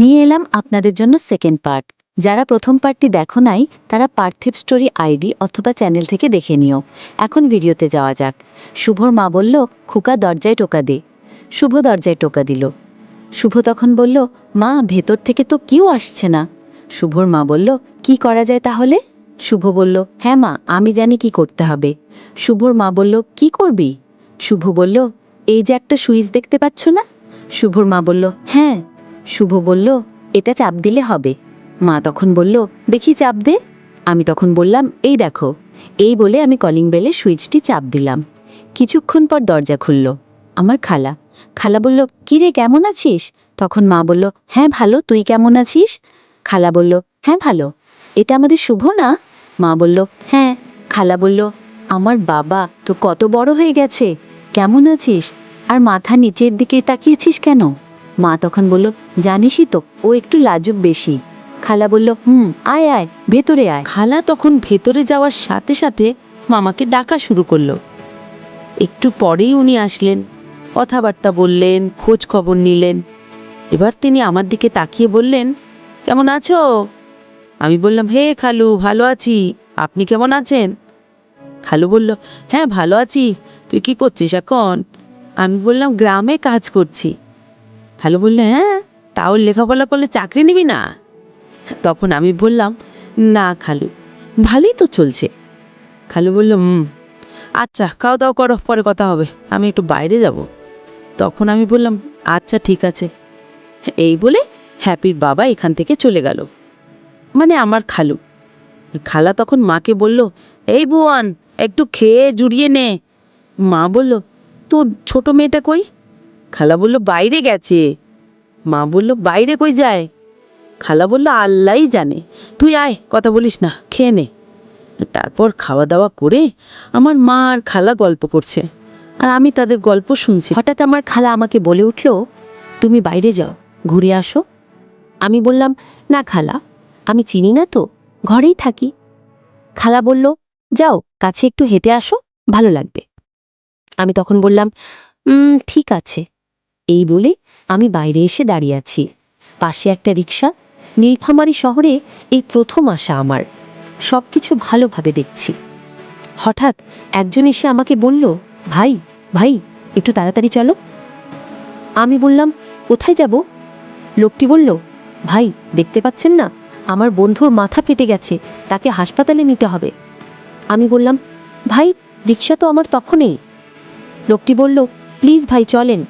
নিয়ে এলাম আপনাদের জন্য সেকেন্ড পার্ট। যারা প্রথম পার্টটি দেখো নাই তারা পার্থিব স্টোরি আইডি অথবা চ্যানেল থেকে দেখে নিও। এখন ভিডিওতে যাওয়া যাক। শুভর মা বলল, খুকা দরজায় টোকা দে। শুভ দরজায় টোকা দিল। শুভ তখন বলল, মা ভেতর থেকে তো কেউ আসছে না। শুভর মা বলল, কি করা যায় তাহলে? শুভ বলল, হ্যাঁ মা, আমি জানি কি করতে হবে। শুভর মা বলল, কি করবি? শুভ বলল, এই যে একটা সুইচ দেখতে পাচ্ছ না? শুভর মা বলল, হ্যাঁ। শুভ বলল, এটা চাপ দিলে হবে। মা তখন বলল, দেখি চাপ দে। আমি তখন বললাম, এই দেখো। এই বলে আমি কলিং বেলে সুইচটি চাপ দিলাম। কিছুক্ষণ পর দরজা খুলল। আমার খালা। খালা বলল, কিরে কেমন আছিস? তখন মা বলল, হ্যাঁ ভালো, তুই কেমন আছিস? খালা বলল, হ্যাঁ ভালো। এটা আমাদের শুভ না? মা বলল, হ্যাঁ। খালা বলল, আমার বাবা তো কত বড় হয়ে গেছে, কেমন আছিস? আর মাথা নিচের দিকে তাকিয়েছিস কেন? মা তখন বলল, জানিসই তো ও একটু লাজুক বেশি। খালা বলল, আয় আয় ভেতরে আয়। খালা তখন ভেতরে যাওয়ার সাথে সাথে মামাকে ডাকা শুরু করলো। একটু পরেই উনি আসলেন, কথাবার্তা বললেন, খোঁজ খবর নিলেন। এবার তিনি আমার দিকে তাকিয়ে বললেন, কেমন আছো? আমি বললাম, হে খালু, ভালো আছি, আপনি কেমন আছেন? খালু বলল, হ্যাঁ ভালো আছি, তুই কি করছিস এখন? আমি বললাম, গ্রামে কাজ করছি। খালু বললে, হ্যাঁ, তাও লেখাপড়া করলে চাকরি নিবি না? তখন আমি বললাম, না খালু, ভালোই তো চলছে। খালু বলল, আচ্ছা খাওয়া দাওয়া করো, পরে কথা হবে, আমি একটু বাইরে যাব। তখন আমি বললাম, আচ্ছা ঠিক আছে। এই বলে হ্যাপির বাবা এখান থেকে চলে গেল, মানে আমার খালু। খালা তখন মাকে বলল, এই বুয়ান, একটু খেয়ে জুড়িয়ে নে। মা বলল, তোর ছোট মেয়েটা কই? খালা বলল, বাইরে গেছে। মা বলল, বাইরে কই যায়? খালা বলল, আল্লাহই জানে, তুই আয়, কথা বলিস না, খেয়ে নে। তারপর খাওয়া দাওয়া করে আমার মা আর খালা গল্প করছে, আর আমি তাদের গল্প শুনছি। হঠাৎ আমার খালা আমাকে বলে উঠল, তুমি বাইরে যাও, ঘুরে আসো। আমি বললাম, না খালা, আমি চিনি না তো, ঘরেই থাকি। খালা বলল, যাও কাছে একটু হেঁটে আসো, ভালো লাগবে। আমি তখন বললাম, ঠিক আছে। এই বলে আমি বাইরে এসে দাঁড়িয়ে আছি। পাশে একটা রিক্সা। নীলফামারী শহরে এই প্রথম আসা আমার, সব কিছু ভালোভাবে দেখছি। হঠাৎ একজন এসে আমাকে বলল, ভাই ভাই, একটু তাড়াতাড়ি চলো। আমি বললাম, কোথায় যাব? লোকটি বলল, ভাই দেখতে পাচ্ছেন না, আমার বন্ধুর মাথা ফেটে গেছে, তাকে হাসপাতালে নিতে হবে। আমি বললাম, ভাই রিক্সা তো আমার তখনই। লোকটি বলল, প্লিজ ভাই চলেন।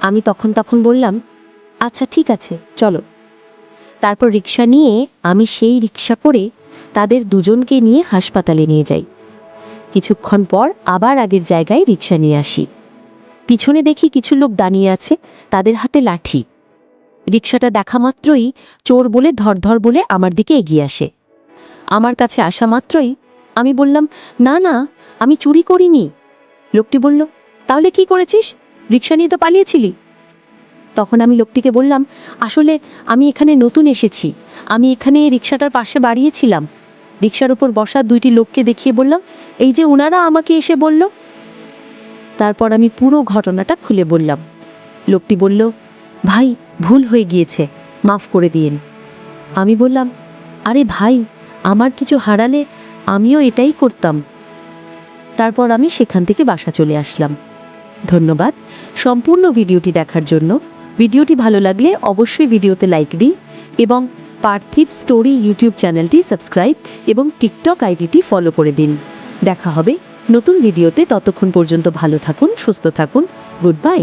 আমি তখন বললাম, আচ্ছা ঠিক আছে চলো। তারপর রিক্সা নিয়ে আমি সেই রিক্সা করে তাদের দুজনকে নিয়ে হাসপাতালে নিয়ে যাই। কিছুক্ষণ পর আবার আগের জায়গায় রিক্সা নিয়ে আসি। পিছনে দেখি কিছু লোক দাঁড়িয়ে আছে, তাদের হাতে লাঠি। রিক্সাটা দেখা মাত্রই চোর বলে ধর বলে আমার দিকে এগিয়ে আসে। আমার কাছে আসা মাত্রই আমি বললাম, না না, আমি চুরি করিনি। লোকটি বলল, তাহলে কি করেছিস? রিক্সা নিয়ে তো পালিয়েছিলি। তখন আমি লোকটিকে বললাম, আসলে আমি এখানে নতুন এসেছি, আমি এখানে রিক্সাটার পাশে বাড়িয়েছিলাম। রিক্সার উপর বসা দুইটি লোককে দেখিয়ে বললাম, এই যে ওনারা আমাকে এসে বলল। তারপর আমি পুরো ঘটনাটা খুলে বললাম। লোকটি বলল, ভাই ভুল হয়ে গিয়েছে, মাফ করে দিন। আমি বললাম, আরে ভাই, আমার কিছু হারালে আমিও এটাই করতাম। তারপর আমি সেখান থেকে বাসা চলে আসলাম। ধন্যবাদ সম্পূর্ণ ভিডিওটি দেখার জন্য। ভিডিওটি ভালো লাগলে অবশ্যই ভিডিওতে লাইক দিন এবং পার্থিব স্টোরি ইউটিউব চ্যানেলটি সাবস্ক্রাইব এবং টিকটক আইডিটি ফলো করে দিন। দেখা হবে নতুন ভিডিওতে, ততক্ষণ পর্যন্ত ভালো থাকুন, সুস্থ থাকুন, গুড বাই।